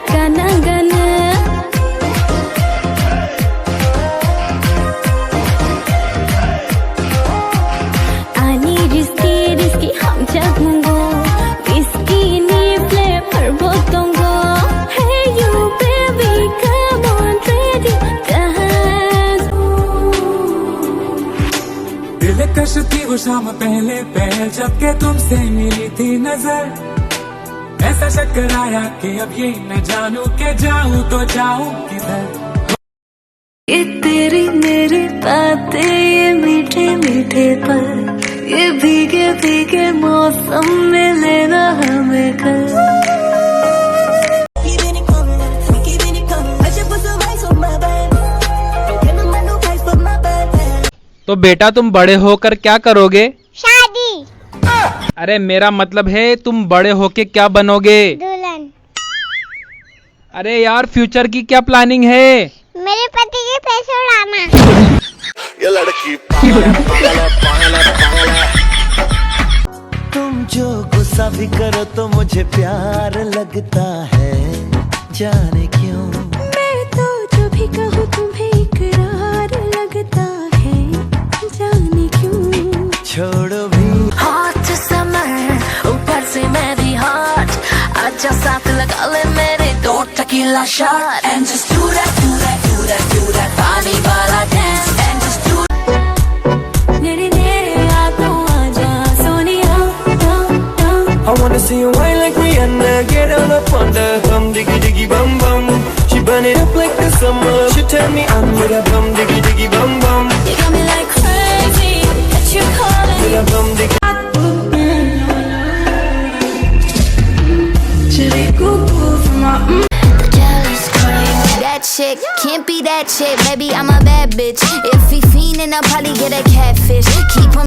kanangan. Ani risky ham jagmungo, whiskey ni flavor botongo. Hey you baby, come on ready, dance. दिलकश थी वो शाम पहले पहल जब के तुमसे मिली थी नजर, ऐसा चक्कर आया कि अब ये न जानूं के जाऊं तो जाऊं किधर। ये तेरी मेरी बातें, ये मीठे मीठे पल, ये भीगे भीगे मौसम में लेना हमें कल. तो बेटा तुम बड़े होकर क्या करोगे? शादी. अरे मेरा मतलब है तुम बड़े होके क्या बनोगे? दुल्हन. अरे यार फ्यूचर की क्या प्लानिंग है? मेरे पति के पैसे उड़ाना. ये लड़की पागल है, पागल है, पागल है। तुम जो गुस्सा भी करो तो मुझे प्यार लगता है, जाने क्यों. मैं तो जो भी कहूँ तुम्हें इकरार लगता है, जाने क्यों. छोड़ो भी हॉट समर, ऊपर से मैं भी हॉट, अच्छा साथ लगा ले मेरे 2 tequila shot. And just do that, do that, do that, do that, पानी वाला dance. And just do नेरे नेरे आतो आजा Sonia. I wanna see you wine like Rihanna, get on up on the bum diggy diggy bum bum. She burn it up like the summer, she turn me on with a bum diggy diggy bum bum. You got me like crazy, that you calling With a bum diggy. chili cuckoo from my The jelly's cream. That chick can't be that chick. Baby, I'm a bad bitch. If he fiendin', I'll probably get a catfish. Keep him